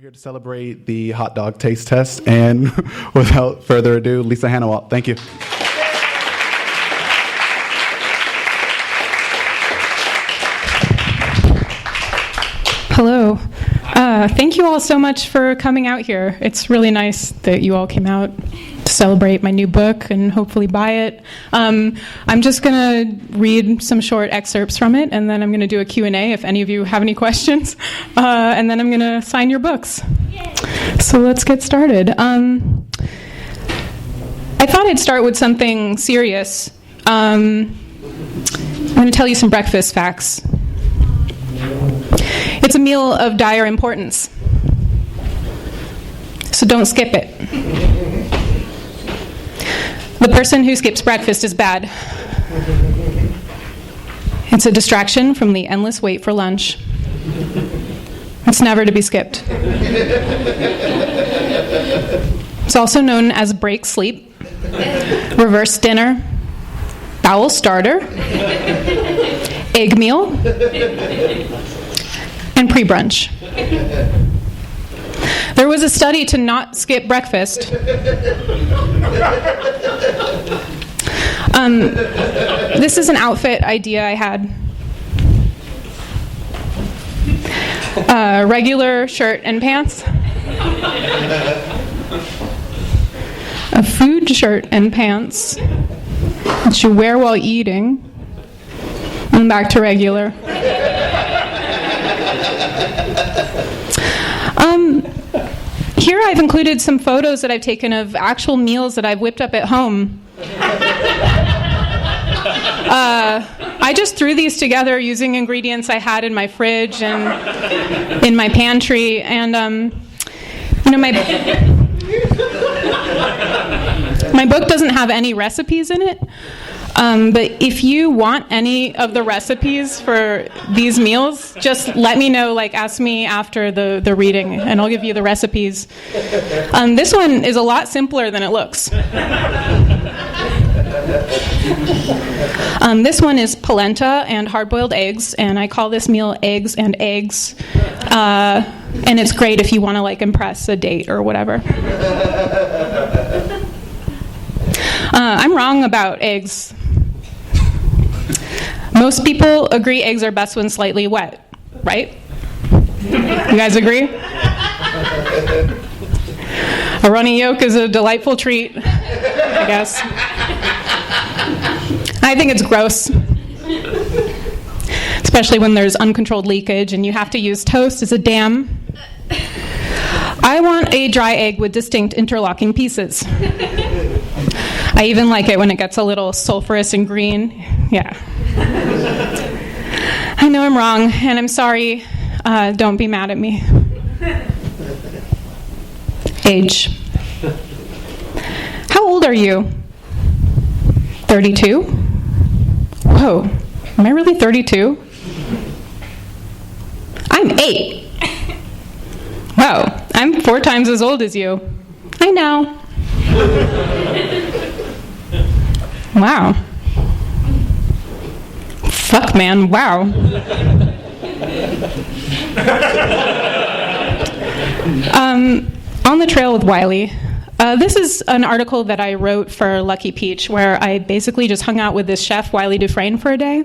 We're here to celebrate the hot dog taste test, and without further ado, Lisa Hanawalt. Thank you. Hello. Thank you all so much for coming out here. It's really nice that you all came out to celebrate my new book and hopefully buy it. I'm just going to read some short excerpts from it, and then I'm going to do a Q&A if any of you have any questions, and then I'm going to sign your books. Yay. So let's get started. I thought I'd start with something serious. I'm going to tell you some breakfast facts. It's a meal of dire importance, so don't skip it. The person who skips breakfast is bad. It's a distraction from the endless wait for lunch. It's never to be skipped. It's also known as break sleep, reverse dinner, bowel starter, egg meal, and pre-brunch. There was a study to not skip breakfast. This is an outfit idea I had. Regular shirt and pants. A food shirt and pants that you wear while eating. And back to regular. Here I've included some photos that I've taken of actual meals that I've whipped up at home. I just threw these together using ingredients I had in my fridge and in my pantry, and my book doesn't have any recipes in it. But if you want any of the recipes for these meals, just let me know, ask me after the reading, and I'll give you the recipes. This one is a lot simpler than it looks. This one is polenta and hard-boiled eggs, and I call this meal eggs and eggs. And it's great if you want to, impress a date or whatever. I'm wrong about eggs. Most people agree eggs are best when slightly wet, right? You guys agree? A runny yolk is a delightful treat, I guess. I think it's gross, especially when there's uncontrolled leakage and you have to use toast as a dam. I want a dry egg with distinct interlocking pieces. I even like it when it gets a little sulfurous and green. Yeah. I know I'm wrong, and I'm sorry. Don't be mad at me. Age. How old are you? 32? Whoa. Am I really 32? I'm 8. Wow. I'm 4 times as old as you. I know. Wow. Fuck, man. Wow. On the trail with Wiley. This is an article that I wrote for Lucky Peach, where I basically just hung out with this chef, Wiley Dufresne, for a day.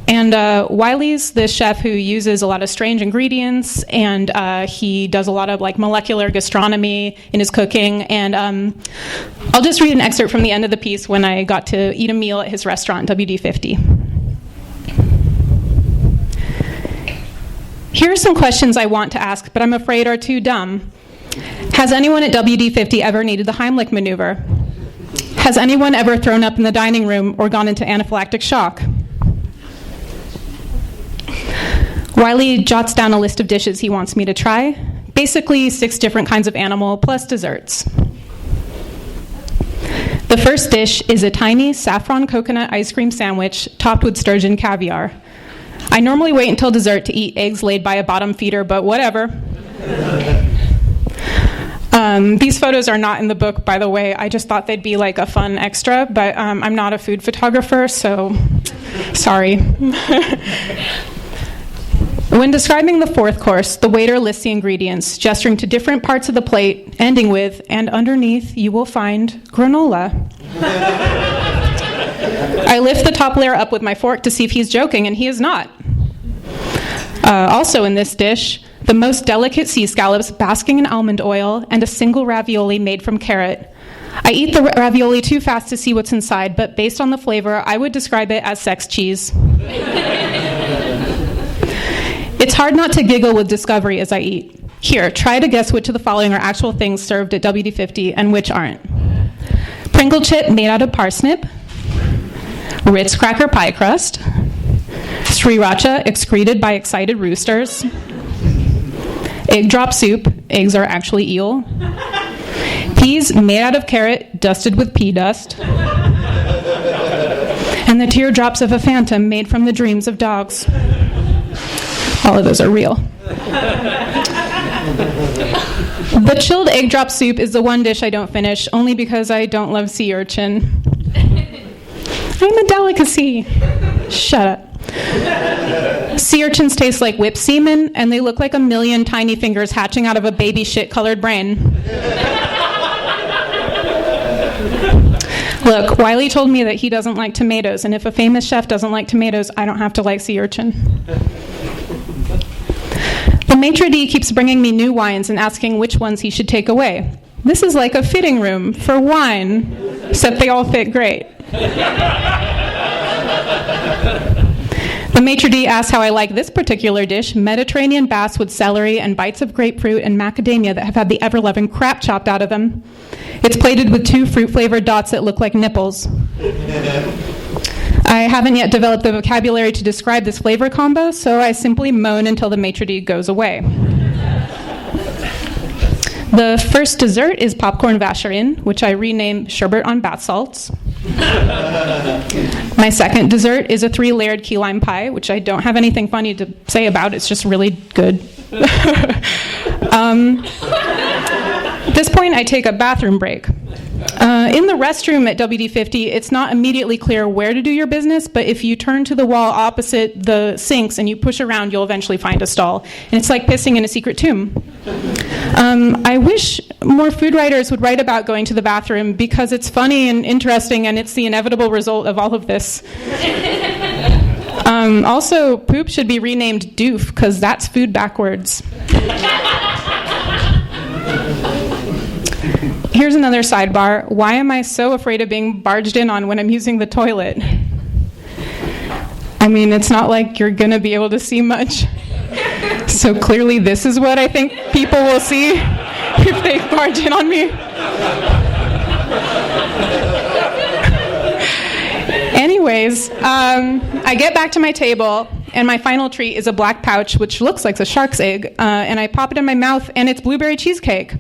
And Wiley's this chef who uses a lot of strange ingredients, and he does a lot of molecular gastronomy in his cooking. And I'll just read an excerpt from the end of the piece when I got to eat a meal at his restaurant, WD50. Here are some questions I want to ask, but I'm afraid are too dumb. Has anyone at WD50 ever needed the Heimlich maneuver? Has anyone ever thrown up in the dining room or gone into anaphylactic shock? Wiley jots down a list of dishes he wants me to try. Basically 6 different kinds of animal plus desserts. The first dish is a tiny saffron coconut ice cream sandwich topped with sturgeon caviar. I normally wait until dessert to eat eggs laid by a bottom feeder, but whatever. These photos are not in the book, by the way. I just thought they'd be a fun extra, but I'm not a food photographer, so sorry. When describing the fourth course, the waiter lists the ingredients, gesturing to different parts of the plate, ending with, and underneath you will find granola. I lift the top layer up with my fork to see if he's joking, and he is not. Also in this dish, the most delicate sea scallops basking in almond oil and a single ravioli made from carrot. I eat the ravioli too fast to see what's inside, but based on the flavor, I would describe it as sex cheese. It's hard not to giggle with discovery as I eat. Here, try to guess which of the following are actual things served at WD-50 and which aren't. Pringle chip made out of parsnip, Ritz cracker pie crust, sriracha excreted by excited roosters, egg drop soup, eggs are actually eel, peas made out of carrot dusted with pea dust, and the teardrops of a phantom made from the dreams of dogs. All of those are real. The chilled egg drop soup is the one dish I don't finish, only because I don't love sea urchin. I'm a delicacy. Shut up. Sea urchins taste like whipped semen, and they look like a million tiny fingers hatching out of a baby shit-colored brain. Look, Wiley told me that he doesn't like tomatoes, and if a famous chef doesn't like tomatoes, I don't have to like sea urchin. The maitre d' keeps bringing me new wines and asking which ones he should take away. This is like a fitting room for wine, except they all fit great. The maitre d' asks how I like this particular dish, Mediterranean bass with celery and bites of grapefruit and macadamia that have had the ever-loving crap chopped out of them. It's plated with 2 fruit-flavored dots that look like nipples. I haven't yet developed the vocabulary to describe this flavor combo, so I simply moan until the maitre d' goes away. The first dessert is popcorn vacherin, which I renamed sherbet on bath salts. My second dessert is a 3-layered key lime pie, which I don't have anything funny to say about. It's just really good. At this point, I take a bathroom break. In the restroom at WD-50, it's not immediately clear where to do your business, but if you turn to the wall opposite the sinks and you push around, you'll eventually find a stall. And it's like pissing in a secret tomb. I wish more food writers would write about going to the bathroom because it's funny and interesting, and it's the inevitable result of all of this. Also, poop should be renamed doof, because that's food backwards. Here's another sidebar. Why am I so afraid of being barged in on when I'm using the toilet? I mean, it's not like you're going to be able to see much. So clearly this is what I think people will see if they barge in on me. Anyways, I get back to my table, and my final treat is a black pouch, which looks like a shark's egg, and I pop it in my mouth, and it's blueberry cheesecake.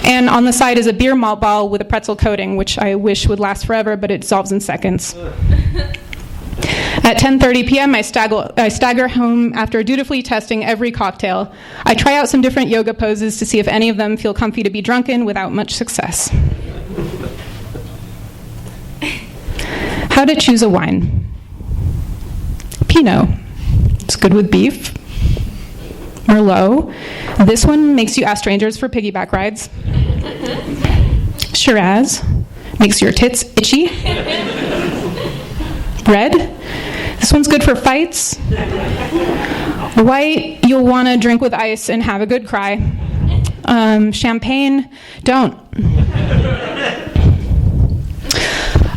And on the side is a beer malt ball with a pretzel coating, which I wish would last forever, but it dissolves in seconds. At 10:30 p.m., I stagger home after dutifully testing every cocktail. I try out some different yoga poses to see if any of them feel comfy to be drunk in without much success. How to choose a wine. Pinot. It's good with beef. Merlot. This one makes you ask strangers for piggyback rides. Shiraz. Makes your tits itchy. Red. This one's good for fights. White, you'll want to drink with ice and have a good cry. Champagne, don't.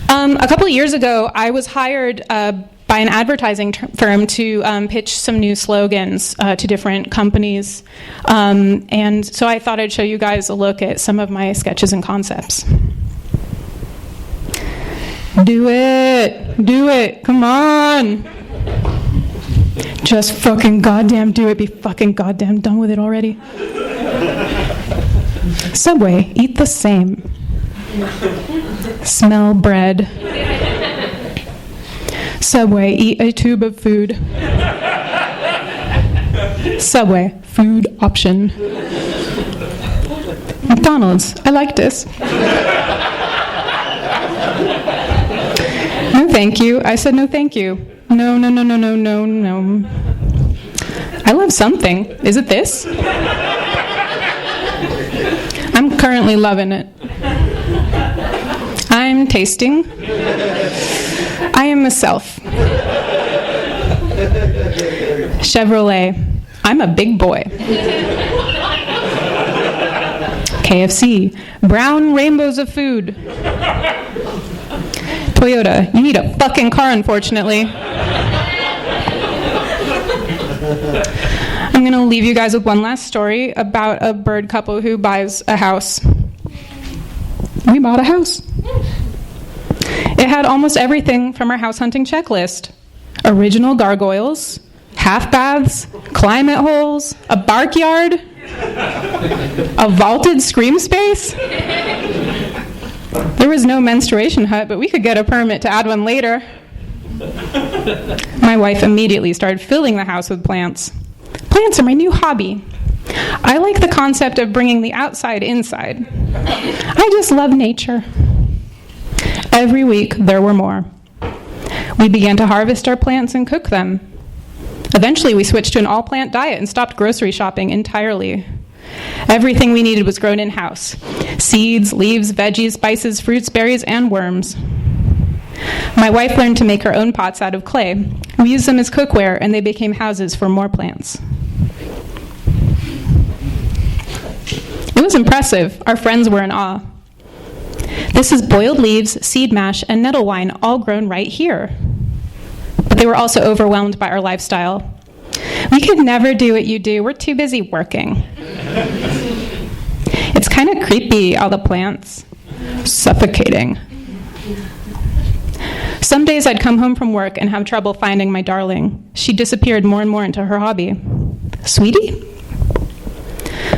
A couple of years ago, I was hired by an advertising firm to pitch some new slogans to different companies. And so I thought I'd show you guys a look at some of my sketches and concepts. Do it. Do it. Come on. Just fucking goddamn do it. Be fucking goddamn done with it already. Subway, eat the same. Smell bread. Subway, eat a tube of food. Subway, food option. McDonald's, I like this. No thank you. I said no thank you. No. I love something. Is it this? I'm currently loving it. I'm tasting. I am myself. Chevrolet. I'm a big boy. KFC. Brown rainbows of food. Toyota. You need a fucking car, unfortunately. I'm going to leave you guys with one last story about a bird couple who buys a house. We bought a house. It had almost everything from our house hunting checklist. Original gargoyles, half baths, climate holes, a barkyard, a vaulted scream space. There was no menstruation hut, but we could get a permit to add one later. My wife immediately started filling the house with plants. Plants are my new hobby. I like the concept of bringing the outside inside. I just love nature. Every week, there were more. We began to harvest our plants and cook them. Eventually, we switched to an all-plant diet and stopped grocery shopping entirely. Everything we needed was grown in-house. Seeds, leaves, veggies, spices, fruits, berries, and worms. My wife learned to make her own pots out of clay. We used them as cookware, and they became houses for more plants. It was impressive. Our friends were in awe. This is boiled leaves, seed mash, and nettle wine, all grown right here. But they were also overwhelmed by our lifestyle. We could never do what you do. We're too busy working. It's kind of creepy, all the plants. Suffocating. Some days I'd come home from work and have trouble finding my darling. She disappeared more and more into her hobby. Sweetie?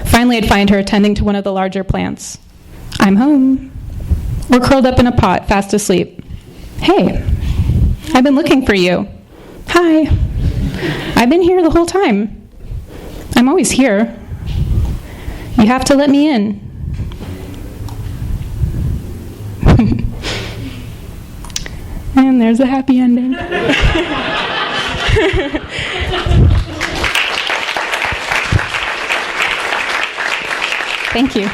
Finally, I'd find her attending to one of the larger plants. I'm home. We're curled up in a pot, fast asleep. Hey, I've been looking for you. Hi. I've been here the whole time. I'm always here. You have to let me in. And there's a happy ending. Thank you.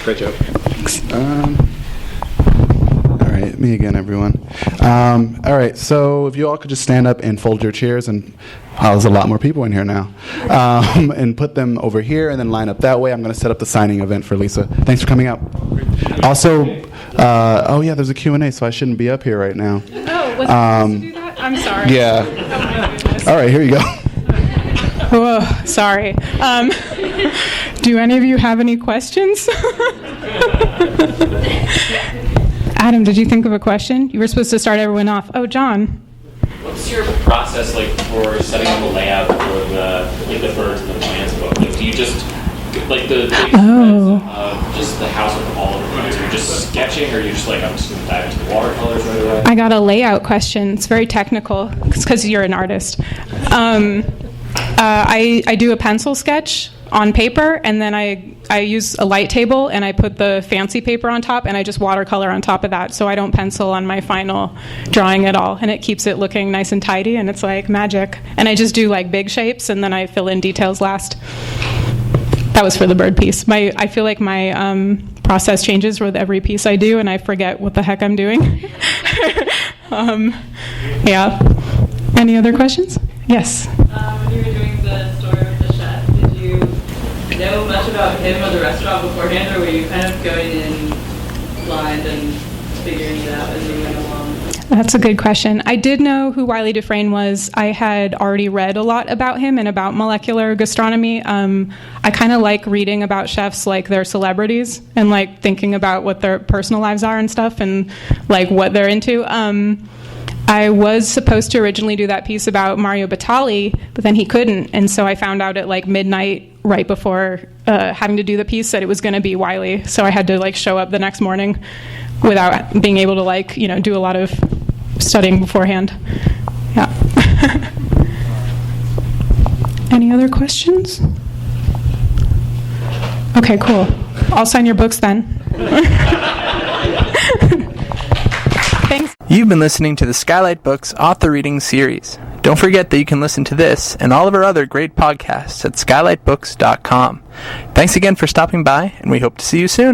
Great job. Thanks. All right, me again, everyone. All right, so if you all could just stand up and fold your chairs, and there's a lot more people in here now, and put them over here and then line up that way. I'm going to set up the signing event for Lisa. Thanks for coming out. Also, there's a Q&A, so I shouldn't be up here right now. Oh, was I supposed to do that? I'm sorry. Yeah. Oh, my goodness. All right, here you go. Whoa, sorry. Do any of you have any questions? Adam, did you think of a question? You were supposed to start everyone off. Oh, John. What's your process like for setting up a layout for the birds and the plants? Like, do you just like the just the house with all of the plants? Are you just sketching, or are you just like I'm just going to dive into the watercolors right away? I got a layout question. It's very technical because you're an artist. I do a pencil sketch on paper, and then I use a light table, and I put the fancy paper on top, and I just watercolor on top of that, so I don't pencil on my final drawing at all, and it keeps it looking nice and tidy, and it's like magic. And I just do like big shapes, and then I fill in details last. That was for the bird piece. I feel like my process changes with every piece I do, and I forget what the heck I'm doing. Yeah. Any other questions? Yes. When you were doing the story with the chef, did you know much about him or the restaurant beforehand, or were you kind of going in blind and figuring it out as you went along? That's a good question. I did know who Wylie Dufresne was. I had already read a lot about him and about molecular gastronomy. I kind of like reading about chefs like they're celebrities and like thinking about what their personal lives are and stuff and like what they're into. I was supposed to originally do that piece about Mario Batali, but then he couldn't, and so I found out at like midnight right before having to do the piece that it was going to be Wylie, so I had to like show up the next morning without being able to like, do a lot of studying beforehand. Yeah. Any other questions? Okay, cool. I'll sign your books then. Thanks. You've been listening to the Skylight Books Author Reading Series. Don't forget that you can listen to this and all of our other great podcasts at skylightbooks.com. Thanks again for stopping by, and we hope to see you soon.